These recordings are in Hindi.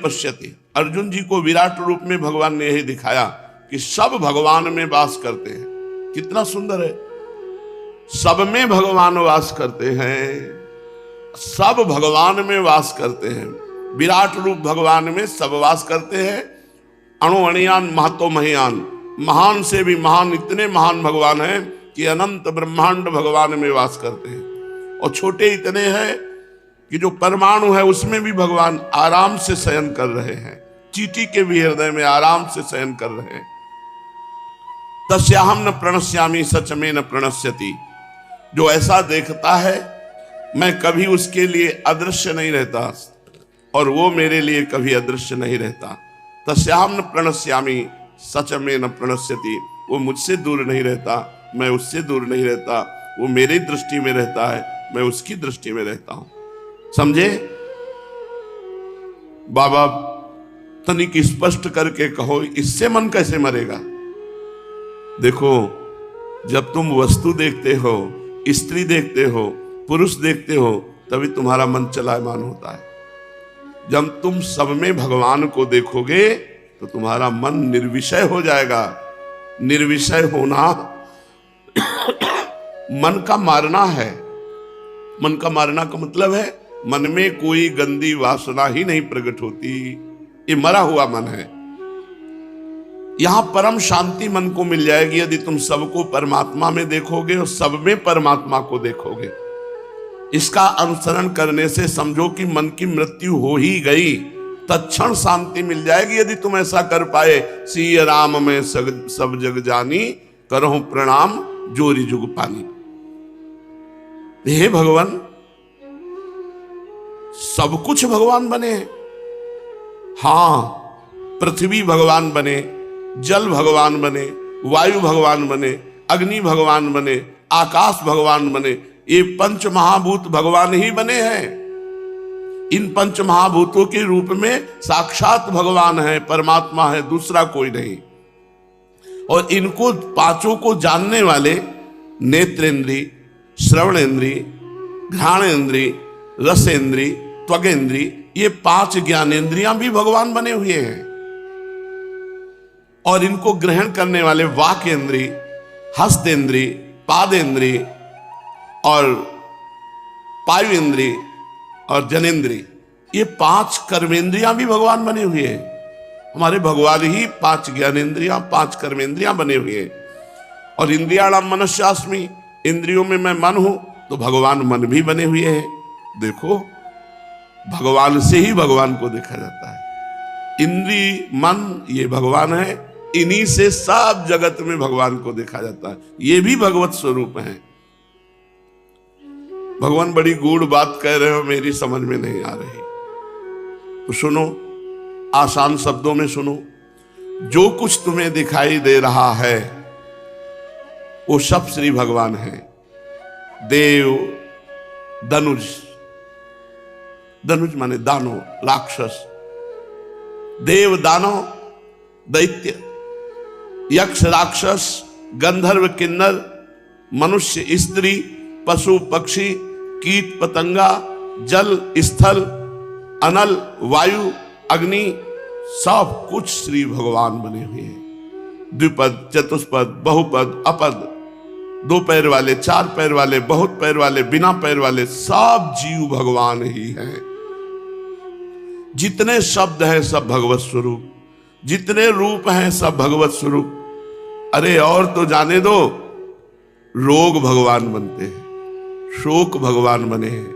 पश्यति। अर्जुन जी को विराट रूप में भगवान ने यही दिखाया कि सब भगवान में वास करते हैं। कितना सुंदर है, सब में भगवान वास करते हैं, सब भगवान में वास करते हैं। विराट रूप भगवान में सब वास करते हैं। अणु अणियान महतो महियान, महान से भी महान, इतने महान भगवान हैं कि अनंत ब्रह्मांड भगवान में वास करते हैं। और छोटे इतने हैं कि जो परमाणु है उसमें भी भगवान आराम से शयन कर रहे हैं। चींटी के भी हृदय में आराम से शयन कर रहे हैं। तस्याहम न प्रणश्यामि सच में न प्रणश्यति। जो ऐसा देखता है मैं कभी उसके लिए अदृश्य नहीं रहता और वो मेरे लिए कभी अदृश्य नहीं रहता। तस्याहम न प्रणश्यामि सच में न प्रणश्यति। वो मुझसे दूर नहीं रहता, मैं उससे दूर नहीं रहता। वो मेरी दृष्टि में रहता है, मैं उसकी दृष्टि में रहता हूं। समझे बाबा? तनिक स्पष्ट करके कहो, इससे मन कैसे मरेगा? देखो, जब तुम वस्तु देखते हो, स्त्री देखते हो, पुरुष देखते हो, तभी तुम्हारा मन चलायमान होता है। जब तुम सब में भगवान को देखोगे तो तुम्हारा मन निर्विषय हो जाएगा। निर्विषय होना मन का मारना है। मन का मारना का मतलब है मन में कोई गंदी वासना ही नहीं प्रकट होती। ये मरा हुआ मन है। यहां परम शांति मन को मिल जाएगी यदि तुम सबको परमात्मा में देखोगे और सब में परमात्मा को देखोगे। इसका अनुसरण करने से समझो कि मन की मृत्यु हो ही गई, तत्क्षण शांति मिल जाएगी यदि तुम ऐसा कर पाए। सिय राम में सब जग जानी, करहूं प्रणाम जोरी जुग पानी। हे भगवान, सब कुछ भगवान बने। हां, पृथ्वी भगवान बने, जल भगवान बने, वायु भगवान बने, अग्नि भगवान बने, आकाश भगवान बने। ये पंच महाभूत भगवान ही बने हैं। इन पंच महाभूतों के रूप में साक्षात भगवान है, परमात्मा है, दूसरा कोई नहीं। और इनको पांचों को जानने वाले नेत्रेंद्री, श्रवणेंद्री, घ्राणेंद्री, रसेंद्री, त्वगेंद्री, ये 5 ज्ञानेंद्रियां भी भगवान बने हुए हैं। और इनको ग्रहण करने वाले वाकेंद्री, हस्तेंद्री, पादेंद्री और पायुएंद्री और जनेंद्री, ये 5 कर्मेंद्रियां भी भगवान बने हुए हैं। हमारे भगवान ही 5 ज्ञानेंद्रियां, 5 कर्मेंद्रियां बने हुए हैं। और इंद्रियाणाम मनस्यास्मि, इंद्रियों में मैं मन हूं, तो भगवान मन भी बने हुए हैं। देखो, भगवान से ही भगवान को देखा जाता है। इंद्री, मन, ये भगवान है। इन्हीं से सब जगत में भगवान को देखा जाता है। ये भी भगवत स्वरूप है। भगवान बड़ी गूढ़ बात कह रहे हो, मेरी समझ में नहीं आ रही तो सुनो, आसान शब्दों में सुनो। जो कुछ तुम्हें दिखाई दे रहा है वो सब श्री भगवान है। देव, धनुष, धनुष माने दानव, राक्षस, देव, दानव, दैत्य, यक्ष, राक्षस, गंधर्व, किन्नर, मनुष्य, स्त्री, पशु, पक्षी, कीट, पतंगा, जल, स्थल, अनल, वायु, अग्नि, सब कुछ श्री भगवान बने हुए हैं। द्विपद, चतुष्पद, बहुपद, अपद, 2 पैर वाले, 4 पैर वाले, बहुत पैर वाले, बिना पैर वाले, सब जीव भगवान ही हैं। जितने शब्द हैं सब भगवत स्वरूप, जितने रूप हैं सब भगवत स्वरूप। अरे और तो जाने दो, रोग भगवान बनते हैं, शोक भगवान बने हैं,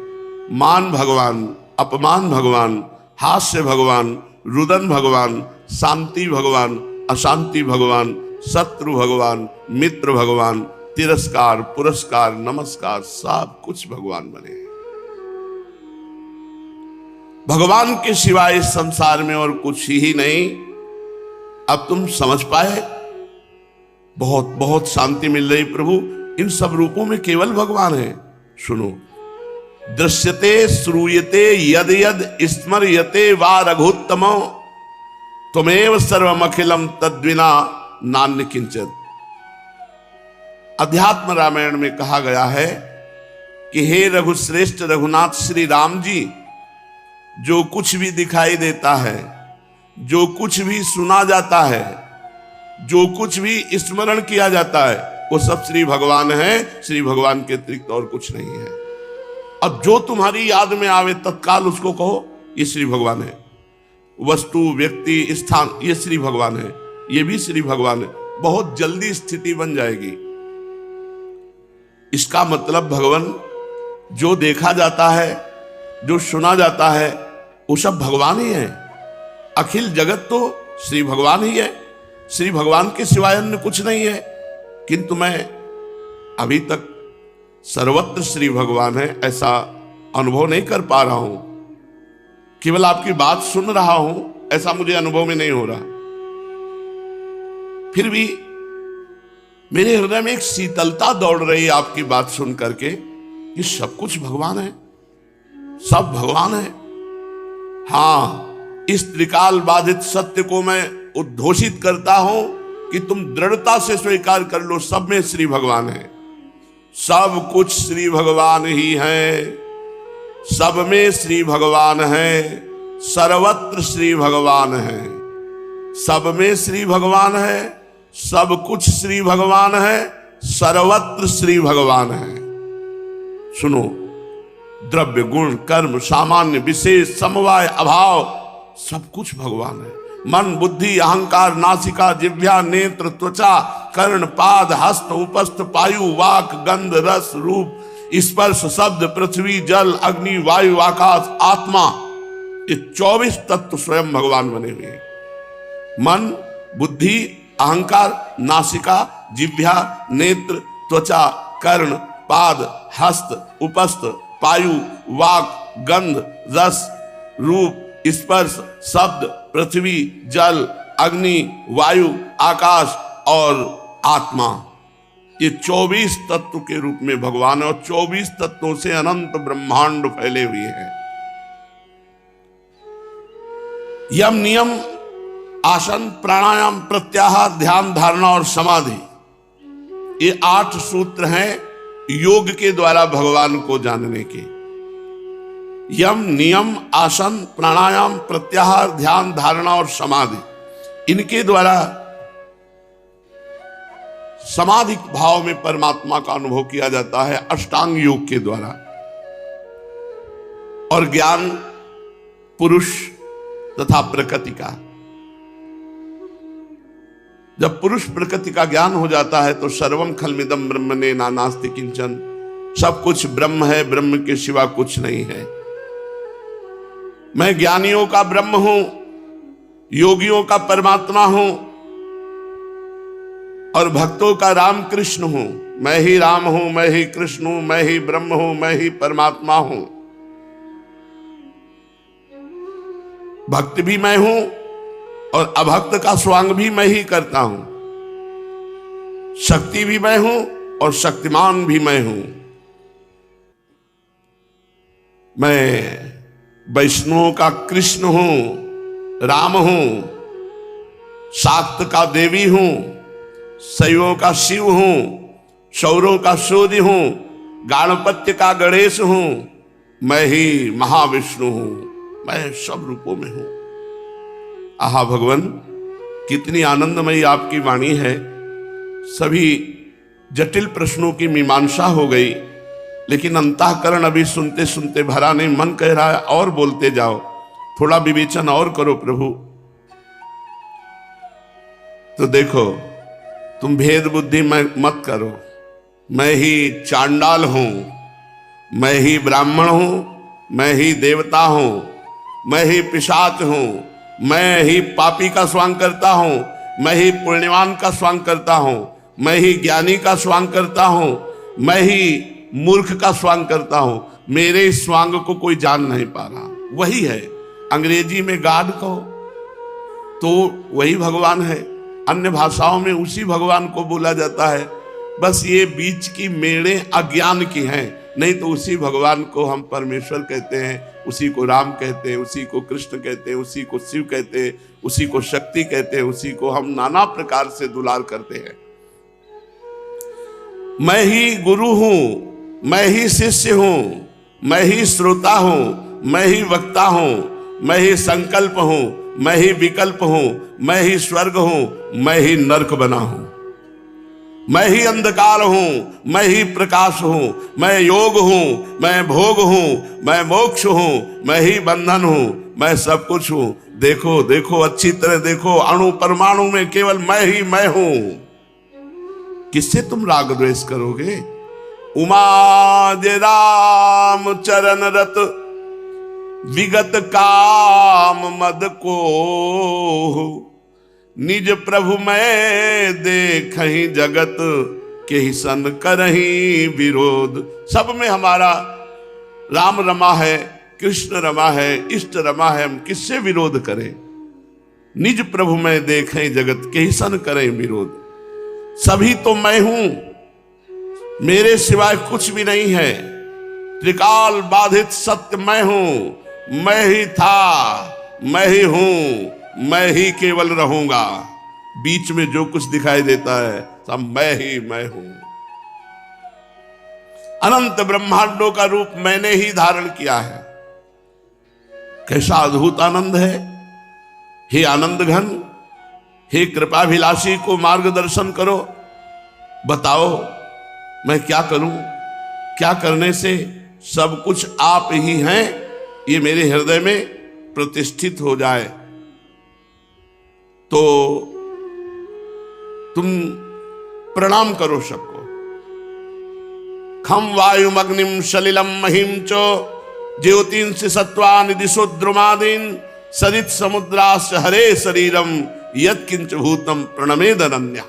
मान भगवान, अपमान भगवान, हास्य भगवान, रुदन भगवान, शांति भगवान, अशांति भगवान, शत्रु भगवान, मित्र भगवान, तिरस्कार, पुरस्कार, नमस्कार, सब कुछ भगवान बने हैं। भगवान के सिवाय इस संसार में और कुछ ही नहीं। अब तुम समझ पाए? बहुत बहुत शांति मिल रही प्रभु। इन सब रूपों में केवल भगवान है। सुनो, दृश्यते श्रूयते यद यद स्मर्यते वा रघुत्तमो त्वमेव सर्वमखिलम तद्विना नान्य किंचित। अध्यात्म रामायण में कहा गया है कि हे रघुश्रेष्ठ रघुनाथ श्री राम जी, जो कुछ भी दिखाई देता है जो कुछ भी सुना जाता है, जो कुछ भी स्मरण किया जाता है, वो सब श्री भगवान है। श्री भगवान के अतिरिक्त और कुछ नहीं है। अब जो तुम्हारी याद में आवे तत्काल उसको कहो ये श्री भगवान है। वस्तु, व्यक्ति, स्थान, ये श्री भगवान है, ये भी श्री भगवान है। बहुत जल्दी स्थिति बन जाएगी। इसका मतलब भगवान, जो देखा जाता है, जो सुना जाता है, वो सब भगवान ही है। अखिल जगत तो श्री भगवान ही है। श्री भगवान के सिवाय अन्य कुछ नहीं है। किंतु मैं अभी तक सर्वत्र श्री भगवान है ऐसा अनुभव नहीं कर पा रहा हूं। केवल आपकी बात सुन रहा हूं, ऐसा मुझे अनुभव में नहीं हो रहा। फिर भी मेरे हृदय में एक शीतलता दौड़ रही है आपकी बात सुन करके कि सब कुछ भगवान है, सब भगवान है। हां, इस त्रिकाल बाधित सत्य को मैं उद्घोषित करता हूं कि तुम दृढ़ता से स्वीकार कर लो, सब में श्री भगवान है। सब कुछ श्री भगवान ही है, सब में श्री भगवान है, सर्वत्र श्री भगवान है। सब में श्री भगवान है, सब कुछ श्री भगवान है, सर्वत्र श्री भगवान है। सुनो, द्रव्य, गुण, कर्म, सामान्य, विशेष, समवाय, अभाव, सब कुछ भगवान है। मन, बुद्धि, अहंकार, नासिका, जिह्वा, नेत्र, त्वचा, कर्ण, पाद, हस्त, उपस्थ, पायु, वाक, गंध, रस, रूप, स्पर्श, शब्द, पृथ्वी, जल, अग्नि, वायु, आकाश, आत्मा, ये 24 तत्व स्वयं भगवान बने हुए हैं। मन, बुद्धि, अहंकार, नासिका, जिह्वा, नेत्र, त्वचा, कर्ण, पाद, हस्त, उपस्थ, पायु, वाक, गंध, रस, रूप, स्पर्श, शब्द, पृथ्वी, जल, अग्नि, वायु, आकाश और आत्मा, ये 24 तत्व के रूप में भगवान है। और 24 तत्वों से अनंत ब्रह्मांड फैले हुए हैं। यम, नियम, आसन, प्राणायाम, प्रत्याहार, ध्यान, धारणा और समाधि, ये 8 सूत्र हैं योग के द्वारा भगवान को जानने के। यम, नियम, आसन, प्राणायाम, प्रत्याहार, ध्यान, धारणा और समाधि, इनके द्वारा समाधि भाव में परमात्मा का अनुभव किया जाता है, अष्टांग योग के द्वारा। और ज्ञान पुरुष तथा प्रकृति का, जब पुरुष प्रकृति का ज्ञान हो जाता है तो सर्वम खलमिदम ब्रह्मणे नानास्ति किंचन, सब कुछ ब्रह्म है, ब्रह्म के सिवा कुछ नहीं है। मैं ज्ञानियों का ब्रह्म हूं, योगियों का परमात्मा हूं और भक्तों का राम कृष्ण हूं। मैं ही राम हूं, मैं ही कृष्ण हूं, मैं ही ब्रह्म हूं, मैं ही परमात्मा हूं। भक्त भी मैं हूं और अभक्त का स्वांग भी मैं ही करता हूं। शक्ति भी मैं हूं और शक्तिमान भी मैं हूं। मैं वैष्णवों का कृष्ण हूं, राम हूं, शाक्त का देवी हूं, शैवों का शिव हूं, शौरों का सूर्य हूं, गाणपत्य का गणेश हूं, मैं ही महाविष्णु हूं, मैं सब रूपों में हूं। आहा भगवान, कितनी आनंदमयी आपकी वाणी है। सभी जटिल प्रश्नों की मीमांसा हो गई, लेकिन अंतःकरण अभी सुनते सुनते भरा नहीं। मन कह रहा है और बोलते जाओ, थोड़ा विवेचन और करो प्रभु। तो देखो, तुम भेद बुद्धि मत करो। मैं ही चांडाल हूं, मैं ही ब्राह्मण हूं, मैं ही देवता हूं, मैं ही पिशाच हूं, मैं ही पापी का स्वांग करता हूं, मैं ही पुण्यवान का स्वांग करता हूं, मैं ही ज्ञानी का स्वांग करता हूं, मैं ही मूर्ख का स्वांग करता हूं। मेरे इस स्वांग को कोई जान नहीं पा रहा। वही है, अंग्रेजी में गॉड कहो तो वही भगवान है, अन्य भाषाओं में उसी भगवान को बोला जाता है। बस ये बीच की मेड़े अज्ञान की हैं, नहीं तो उसी भगवान को हम परमेश्वर कहते हैं, उसी को राम कहते हैं, उसी को कृष्ण कहते हैं, उसी को शिव कहते हैं, उसी को शक्ति कहते हैं, उसी को हम नाना प्रकार से दुलार करते हैं। मैं ही गुरु हूं, मैं ही शिष्य हूं, मैं ही श्रोता हूं, मैं ही वक्ता हूं, मैं ही संकल्प हूं, मैं ही विकल्प हूं, मैं ही स्वर्ग हूं, मैं ही नरक बना हूं, मैं ही अंधकार हूं, मैं ही प्रकाश हूं, मैं योग हूं, मैं भोग हूं, मैं मोक्ष हूं, मैं ही बंधन हूं, मैं सब कुछ हूं। देखो देखो, अच्छी तरह देखो, अणु परमाणु में केवल मैं ही मैं हूं। किससे तुम राग द्वेष करोगे? उमा जे राम चरण रत विगत काम मद को, निज प्रभु मैं देखहि जगत के ही सन करही विरोध। सब में हमारा राम रमा है, कृष्ण रमा है, इष्ट रमा है, हम किससे विरोध करें? निज प्रभु मैं देखें जगत के ही सन करें विरोध। सभी तो मैं हूं, मेरे सिवाय कुछ भी नहीं है। त्रिकाल बाधित सत्य मैं हूं, मैं ही था, मैं ही हूं, मैं ही केवल रहूंगा। बीच में जो कुछ दिखाई देता है सब मैं ही मैं हूं। अनंत ब्रह्मांडों का रूप मैंने ही धारण किया है। कैसा अद्भुत आनंद है। हे आनंद घन, हे कृपाभिलाषी को मार्गदर्शन करो, बताओ मैं क्या करूं, क्या करने से सब कुछ आप ही हैं ये मेरे हृदय में प्रतिष्ठित हो जाए। तो तुम प्रणाम करो सबको। खम वायुम अग्निम सलिलम महिम चो ज्योतिंस सत्वानि दिशो द्रुमादीन सरित समुद्रास्य हरे शरीरम यत् किंच भूतम प्रणमेद अनन्या।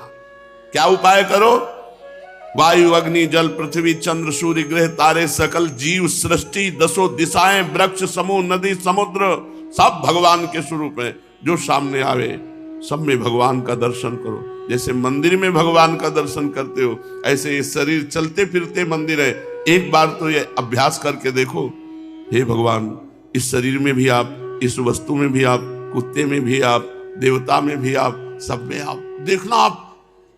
क्या उपाय करो? वायु अग्नि जल पृथ्वी चंद्र सूर्य ग्रह तारे सकल जीव सृष्टि दसों दिशाएं वृक्ष समूह नदी समुद्र सब भगवान के स्वरूप हैं। जो सामने आवे सब में भगवान का दर्शन करो। जैसे मंदिर में भगवान का दर्शन करते हो, ऐसे ये शरीर चलते फिरते मंदिर है। एक बार तो ये अभ्यास करके देखो, हे भगवान इस शरीर में भी आप, इस वस्तु में भी आप, कुत्ते में भी आप, देवता में भी आप, सब में आप। देखना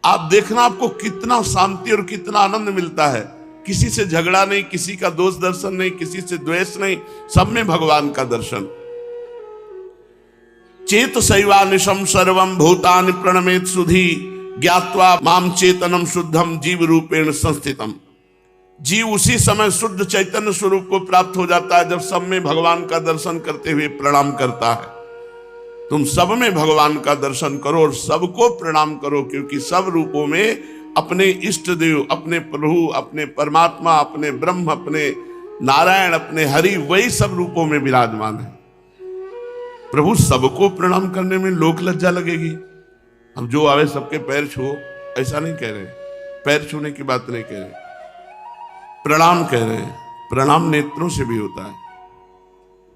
आप देखना आपको कितना शांति और कितना आनंद मिलता है। किसी से झगड़ा नहीं, किसी का दोष दर्शन नहीं, किसी से द्वेष नहीं, सब में भगवान का दर्शन। चेत शैवानिशम सर्वम भूतानि प्रणमेत सुधी ज्ञात्वा माम चेतनम शुद्धम जीव रूपेण संस्थितम। जीव उसी समय शुद्ध चैतन्य स्वरूप को प्राप्त हो जाता है जब सब में भगवान का दर्शन करते हुए प्रणाम करता है। तुम सब में भगवान का दर्शन करो और सबको प्रणाम करो, क्योंकि सब रूपों में अपने इष्ट देव, अपने प्रभु, अपने परमात्मा, अपने ब्रह्म, अपने नारायण, अपने हरि, वही सब रूपों में विराजमान है। प्रभु सबको प्रणाम करने में लोक लज्जा लगेगी। हम जो आवे सबके पैर छुओ, ऐसा नहीं कह रहे, पैर छूने की बात नहीं कह रहे, प्रणाम कह रहे हैं। प्रणाम नेत्रों से भी होता है।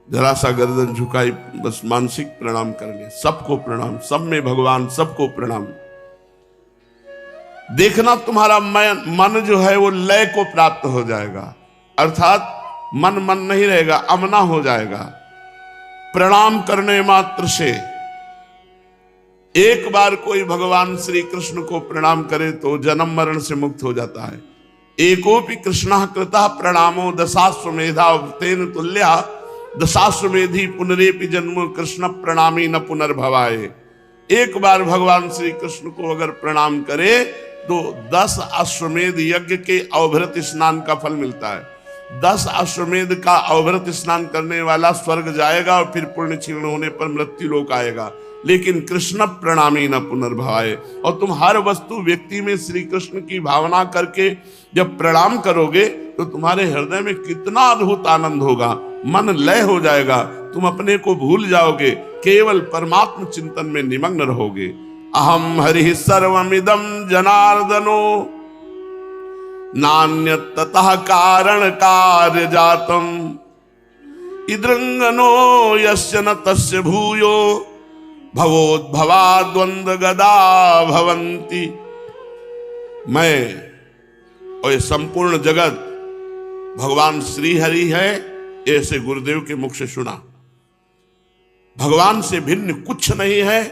जरा सा गर्दन झुकाई, बस मानसिक प्रणाम कर ले। सबको प्रणाम, सब में भगवान, सबको प्रणाम। देखना तुम्हारा मन जो है वो लय को प्राप्त हो जाएगा, अर्थात मन नहीं रहेगा, अमना हो जाएगा। प्रणाम करने मात्र से, एक बार कोई भगवान श्री कृष्ण को प्रणाम करे तो जन्म मरण से मुक्त हो जाता है। एकोपि कृष्णः कृतः प्रणामो दशाश्वमेधा तेन तुल्या दशाश्वमेधी पुनरेपि जन्म कृष्ण प्रणामी न पुनर्भवाए। एक बार भगवान श्री कृष्ण को अगर प्रणाम करे तो 10 अश्वमेध यज्ञ के अवभृत स्नान का फल मिलता है। 10 अश्वमेध का अवभृत स्नान करने वाला स्वर्ग जाएगा और फिर पुण्य क्षीण होने पर मृत्यु लोक आएगा। लेकिन कृष्ण प्रणामी न पुनर्भवाए। और तुम हर वस्तु व्यक्ति में श्री कृष्ण की भावना करके जब प्रणाम करोगे तो तुम्हारे हृदय में कितना अद्भुत आनंद होगा। मन लय हो जाएगा, तुम अपने को भूल जाओगे, केवल परमात्म चिंतन में निमग्न रहोगे। अहम हरि सर्वमिदं जनार्दनो नान्यत् ततः कारण कार्य जातम इदृंगनो यस्य न तस्य भूयो भवोद्भवा द्वंद्व गदा भवंती। मैं और ये संपूर्ण जगत भगवान श्री हरि है, ऐसे गुरुदेव के मुख से सुना। भगवान से भिन्न कुछ नहीं है,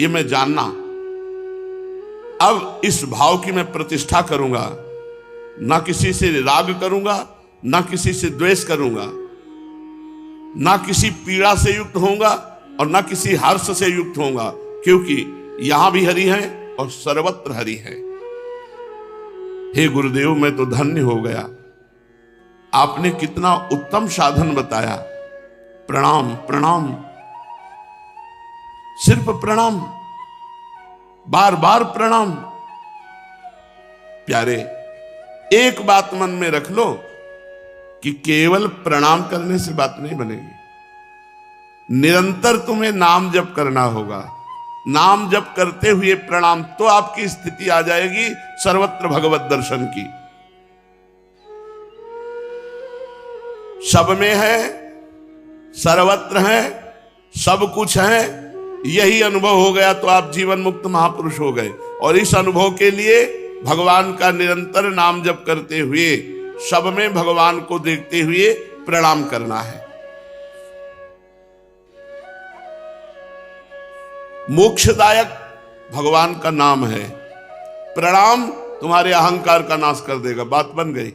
ये मैं जानना। अब इस भाव की मैं प्रतिष्ठा करूंगा, ना किसी से राग करूंगा, ना किसी से द्वेष करूंगा, ना किसी पीड़ा से युक्त होऊंगा, और न किसी हर्ष से युक्त होऊंगा, क्योंकि यहां भी हरि है और सर्वत्र हरि है। हे गुरुदेव, मैं तो धन्य हो गया, आपने कितना उत्तम साधन बताया। प्रणाम प्रणाम, सिर्फ प्रणाम, बार बार प्रणाम। प्यारे, एक बात मन में रख लो कि केवल प्रणाम करने से बात नहीं बनेगी, निरंतर तुम्हें नाम जप करना होगा। नाम जप करते हुए प्रणाम, तो आपकी स्थिति आ जाएगी सर्वत्र भगवत दर्शन की। सब में है, सर्वत्र है, सब कुछ है, यही अनुभव हो गया तो आप जीवन मुक्त महापुरुष हो गए। और इस अनुभव के लिए भगवान का निरंतर नाम जप करते हुए, सब में भगवान को देखते हुए प्रणाम करना है। मोक्षदायक भगवान का नाम है। प्रणाम तुम्हारे अहंकार का नाश कर देगा, बात बन गई।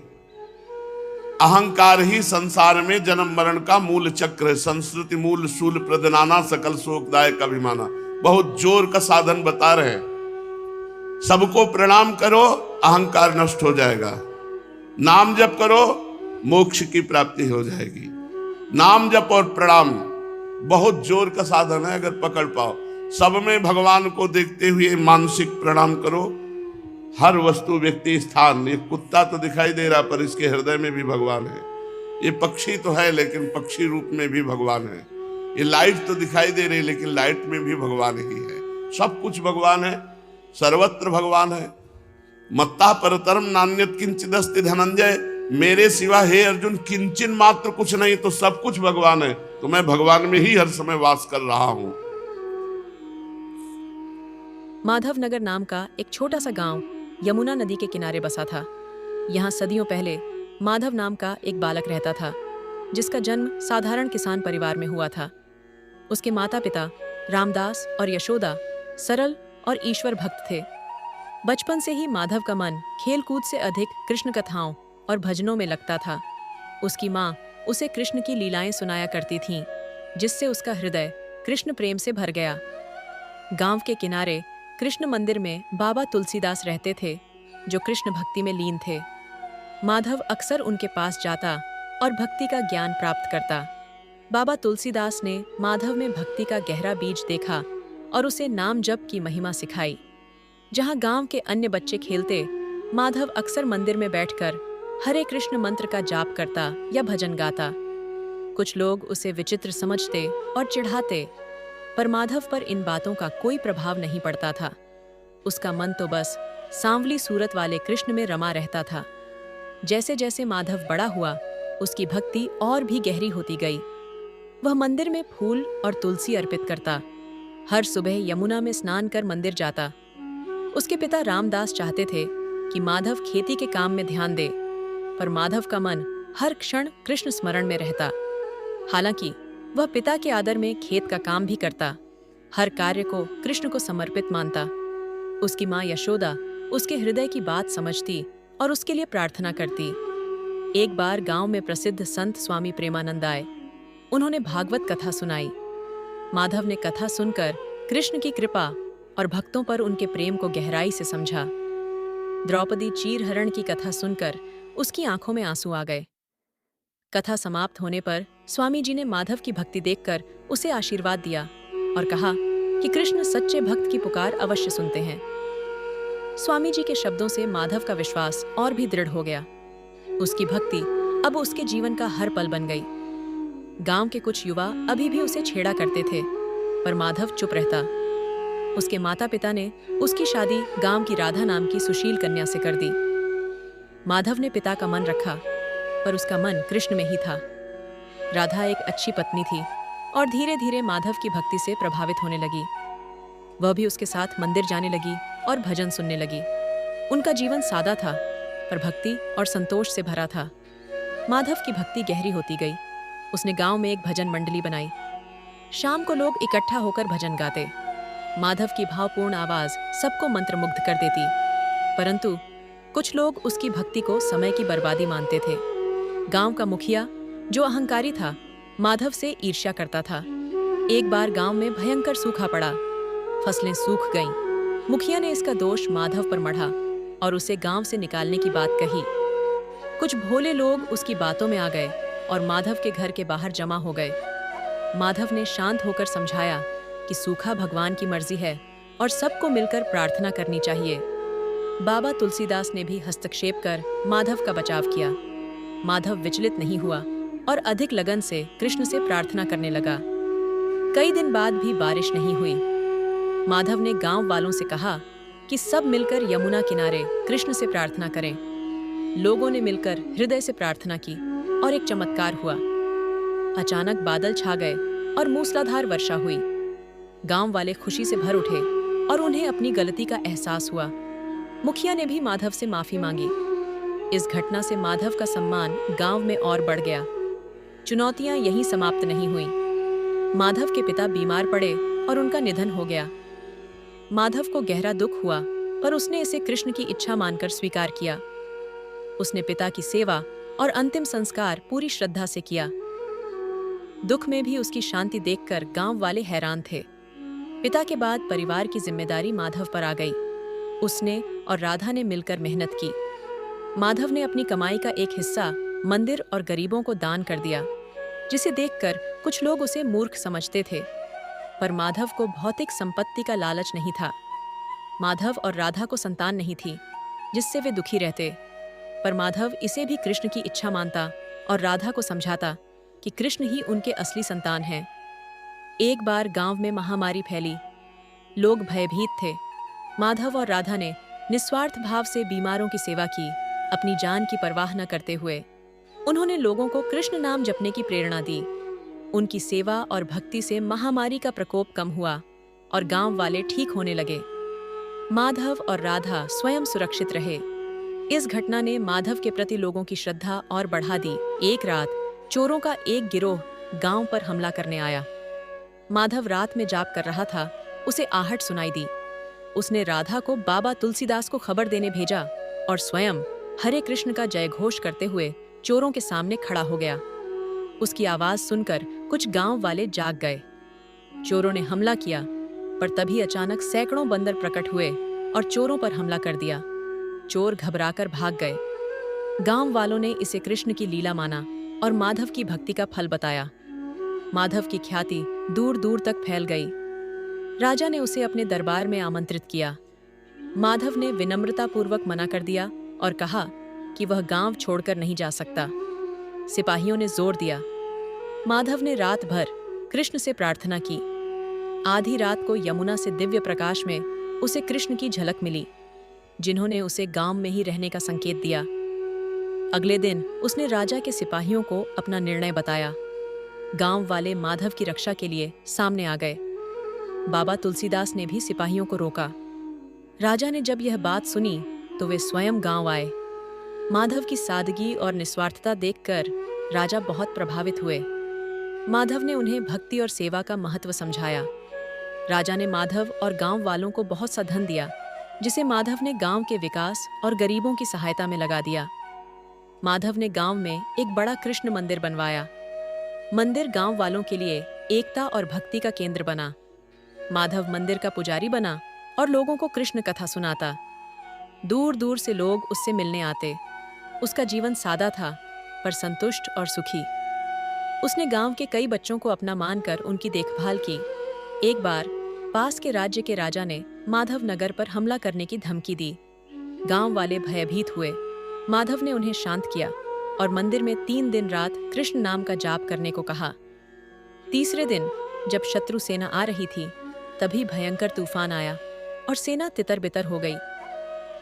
अहंकार ही संसार में जन्म मरण का मूल चक्र है। संस्कृति मूल शूल प्रदनाना सकल शोकदायक अभिमाना, बहुत जोर का साधन बता रहे हैं। सबको प्रणाम करो, अहंकार नष्ट हो जाएगा। नाम जप करो, मोक्ष की प्राप्ति हो जाएगी। नाम जप और प्रणाम बहुत जोर का साधन है, अगर पकड़ पाओ। सब में भगवान को देखते हुए मानसिक प्रणाम करो। हर वस्तु, व्यक्ति, स्थान, ये कुत्ता तो दिखाई दे रहा पर इसके हृदय में भी भगवान है। ये पक्षी तो है लेकिन पक्षी रूप में भी भगवान है। ये लाइट तो दिखाई दे रही लेकिन लाइट में भी भगवान ही है। सब कुछ भगवान है, सर्वत्र भगवान है। मत्ता परतरम नान्यत किंचिदस्ति धनंजय, मेरे सिवा हे अर्जुन किंचन मात्र कुछ नहीं, तो सब कुछ भगवान है। तो मैं भगवान में ही हर समय वास कर रहा हूं। माधवनगर नाम का एक छोटा सा गांव यमुना नदी के किनारे बसा था। यहाँ सदियों पहले माधव नाम का एक बालक रहता था, जिसका जन्म साधारण किसान परिवार में हुआ था। उसके माता पिता रामदास और यशोदा सरल और ईश्वर भक्त थे। बचपन से ही माधव का मन खेल कूद से अधिक कृष्ण कथाओं और भजनों में लगता था। उसकी माँ उसे कृष्ण की लीलाएं सुनाया करती थीं, जिससे उसका हृदय कृष्ण प्रेम से भर गया। गांव के किनारे कृष्ण मंदिर में बाबा तुलसीदास रहते थे, जो कृष्ण भक्ति में लीन थे। माधव अक्सर उनके पास जाता और भक्ति का ज्ञान प्राप्त करता। बाबा तुलसीदास ने माधव में भक्ति का गहरा बीज देखा और उसे नाम जप की महिमा सिखाई। जहाँ गांव के अन्य बच्चे खेलते, माधव अक्सर मंदिर में बैठकर हरे कृष्ण मंत्र का जाप करता या भजन गाता। कुछ लोग उसे विचित्र समझते और चिढ़ाते, पर माधव पर इन बातों का कोई प्रभाव नहीं पड़ता था। उसका मन तो बस सांवली सूरत वाले कृष्ण में रमा रहता था। जैसे जैसे माधव बड़ा हुआ, उसकी भक्ति और भी गहरी होती गई। वह मंदिर में फूल और तुलसी अर्पित करता। हर सुबह यमुना में स्नान कर मंदिर जाता। उसके पिता रामदास चाहते थे कि माधव खेती के काम में ध्यान दे, पर माधव का मन हर क्षण कृष्ण स्मरण में रहता। हालांकि वह पिता के आदर में खेत का काम भी करता, हर कार्य को कृष्ण को समर्पित मानता। उसकी माँ यशोदा उसके हृदय की बात समझती और उसके लिए प्रार्थना करती। एक बार गांव में प्रसिद्ध संत स्वामी प्रेमानंद आए। उन्होंने भागवत कथा सुनाई। माधव ने कथा सुनकर कृष्ण की कृपा और भक्तों पर उनके प्रेम को गहराई से समझा। द्रौपदी चीरहरण की कथा सुनकर उसकी आंखों में आंसू आ गए। कथा समाप्त होने पर स्वामी जी ने माधव की भक्ति देखकर उसे आशीर्वाद दिया और कहा कि कृष्ण सच्चे भक्त की पुकार अवश्य सुनते हैं। स्वामी जी के शब्दों से माधव का विश्वास और भी दृढ़ हो गया। उसकी भक्ति अब उसके जीवन का हर पल बन गई। गांव के कुछ युवा अभी भी उसे छेड़ा करते थे, पर माधव चुप रहता। उसके माता पिता ने उसकी शादी गांव की राधा नाम की सुशील कन्या से कर दी। माधव ने पिता का मन रखा, पर उसका मन कृष्ण में ही था। राधा एक अच्छी पत्नी थी और धीरे धीरे माधव की भक्ति से प्रभावित होने लगी। वह भी उसके साथ मंदिर जाने लगी और भजन सुनने लगी। उनका जीवन सादा था, पर भक्ति और संतोष से भरा था। माधव की भक्ति गहरी होती गई। उसने गांव में एक भजन मंडली बनाई। शाम को लोग इकट्ठा होकर भजन गाते। माधव की भावपूर्ण आवाज सबको मंत्रमुग्ध कर देती, परंतु कुछ लोग उसकी भक्ति को समय की बर्बादी मानते थे। गांव का मुखिया, जो अहंकारी था, माधव से ईर्ष्या करता था। एक बार गांव में भयंकर सूखा पड़ा। फसलें सूख गईं। मुखिया ने इसका दोष माधव पर मढ़ा और उसे गांव से निकालने की बात कही। कुछ भोले लोग उसकी बातों में आ गए और माधव के घर के बाहर जमा हो गए। माधव ने शांत होकर समझाया कि सूखा भगवान की मर्जी है और सबको मिलकर प्रार्थना करनी चाहिए। बाबा तुलसीदास ने भी हस्तक्षेप कर माधव का बचाव किया। माधव विचलित नहीं हुआ और अधिक लगन से कृष्ण से प्रार्थना करने लगा। कई दिन बाद भी बारिश नहीं हुई। माधव ने गांव वालों से कहा कि सब मिलकर यमुना किनारे कृष्ण से प्रार्थना करें। लोगों ने मिलकर हृदय से प्रार्थना की और एक चमत्कार हुआ। अचानक बादल छा गए और मूसलाधार वर्षा हुई। गांव वाले खुशी से भर उठे और उन्हें अपनी गलती का एहसास हुआ। मुखिया ने भी माधव से माफी मांगी। इस घटना से माधव का सम्मान गांव में और बढ़ गया। चुनौतियां यहीं समाप्त नहीं हुई। माधव के पिता बीमार पड़े और उनका निधन हो गया। माधव को गहरा दुख हुआ, पर उसने इसे कृष्ण की इच्छा मानकर स्वीकार किया। उसने पिता की सेवा और अंतिम संस्कार पूरी श्रद्धा से किया। दुख में भी उसकी शांति देखकर गांव वाले हैरान थे। पिता के बाद परिवार की जिम्मेदारी माधव पर आ गई। उसने और राधा ने मिलकर मेहनत की। माधव ने अपनी कमाई का एक हिस्सा मंदिर और गरीबों को दान कर दिया, जिसे देखकर कुछ लोग उसे मूर्ख समझते थे। पर माधव को भौतिक संपत्ति का लालच नहीं था। माधव और राधा को संतान नहीं थी, जिससे वे दुखी रहते। पर माधव इसे भी कृष्ण की इच्छा मानता और राधा को समझाता कि कृष्ण ही उनके असली संतान हैं। एक बार गांव में महामारी फैली। लोग भयभीत थे। माधव और राधा ने निस्वार्थ भाव से बीमारों की सेवा की, अपनी जान की परवाह न करते हुए। उन्होंने लोगों को कृष्ण नाम जपने की प्रेरणा दी। उनकी सेवा और भक्ति से महामारी का प्रकोप कम हुआ और गांव वाले ठीक होने लगे। माधव और राधा स्वयं सुरक्षित रहे। इस घटना ने माधव के प्रति लोगों की श्रद्धा और बढ़ा दी। एक रात चोरों का एक गिरोह गांव पर हमला करने आया। माधव रात में जाप कर रहा था। उसे आहट सुनाई दी। उसने राधा को बाबा तुलसीदास को खबर देने भेजा और स्वयं हरे कृष्ण का जय घोष करते हुए चोरों के सामने खड़ा हो गया। उसकी आवाज सुनकर कुछ गांव वाले जाग गए। चोरों ने हमला किया, पर तभी अचानक सैकड़ों बंदर प्रकट हुए और चोरों पर हमला कर दिया। चोर घबराकर भाग गए। गांव वालों ने इसे कृष्ण की लीला माना और माधव की भक्ति का फल बताया। माधव की ख्याति दूर दूर तक फैल गई। राजा ने उसे अपने दरबार में आमंत्रित किया। माधव ने विनम्रतापूर्वक मना कर दिया और कहा कि वह गांव छोड़कर नहीं जा सकता। सिपाहियों ने जोर दिया। माधव ने रात भर कृष्ण से प्रार्थना की। आधी रात को यमुना से दिव्य प्रकाश में उसे कृष्ण की झलक मिली, जिन्होंने उसे गांव में ही रहने का संकेत दिया। अगले दिन उसने राजा के सिपाहियों को अपना निर्णय बताया। गांव वाले माधव की रक्षा के लिए सामने आ गए। बाबा तुलसीदास ने भी सिपाहियों को रोका। राजा ने जब यह बात सुनी तो वे स्वयं गांव आए। माधव की सादगी और निस्वार्थता देखकर राजा बहुत प्रभावित हुए। माधव ने उन्हें भक्ति और सेवा का महत्व समझाया। राजा ने माधव और गांव वालों को बहुत सा धन दिया, जिसे माधव ने गांव के विकास और गरीबों की सहायता में लगा दिया। माधव ने गांव में एक बड़ा कृष्ण मंदिर बनवाया। मंदिर गांव वालों के लिए एकता और भक्ति का केंद्र बना। माधव मंदिर का पुजारी बना और लोगों को कृष्ण कथा सुनाता। दूर दूर से लोग उससे मिलने आते। उसका जीवन सादा था, पर संतुष्ट और सुखी। उसने गांव के कई बच्चों को अपना मानकर उनकी देखभाल की। एक बार पास के राज्य के राजा ने माधव नगर पर हमला करने की धमकी दी। गांव वाले भयभीत हुए। माधव ने उन्हें शांत किया और मंदिर में 3 दिन रात कृष्ण नाम का जाप करने को कहा। तीसरे दिन जब शत्रु सेना आ रही थी, तभी भयंकर तूफान आया और सेना तितर-बितर हो गई।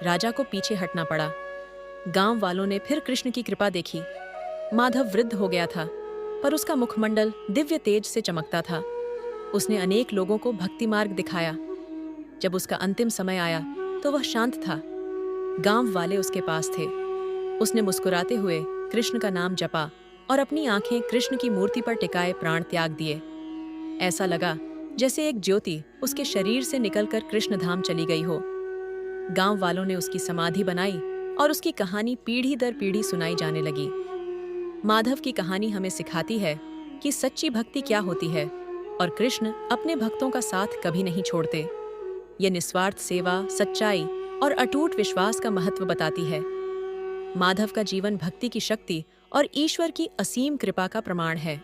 राजा को पीछे हटना पड़ा। गांव वालों ने फिर कृष्ण की कृपा देखी। माधव वृद्ध हो गया था, पर उसका मुखमंडल दिव्य तेज से चमकता था। उसने अनेक लोगों को भक्ति मार्ग दिखाया। जब उसका अंतिम समय आया तो वह शांत था। गांव वाले उसके पास थे। उसने मुस्कुराते हुए कृष्ण का नाम जपा और अपनी आंखें कृष्ण की मूर्ति पर टिकाए प्राण त्याग दिए। ऐसा लगा जैसे एक ज्योति उसके शरीर से निकलकर कृष्ण धाम चली गई हो। गांव वालों ने उसकी समाधि बनाई और उसकी कहानी पीढ़ी दर पीढ़ी सुनाई जाने लगी। माधव की कहानी हमें सिखाती है कि सच्ची भक्ति क्या होती है और कृष्ण अपने भक्तों का साथ कभी नहीं छोड़ते। ये निस्वार्थ सेवा, सच्चाई और अटूट विश्वास का महत्व बताती है। माधव का जीवन भक्ति की शक्ति और ईश्वर की असीम कृपा का प्रमाण है।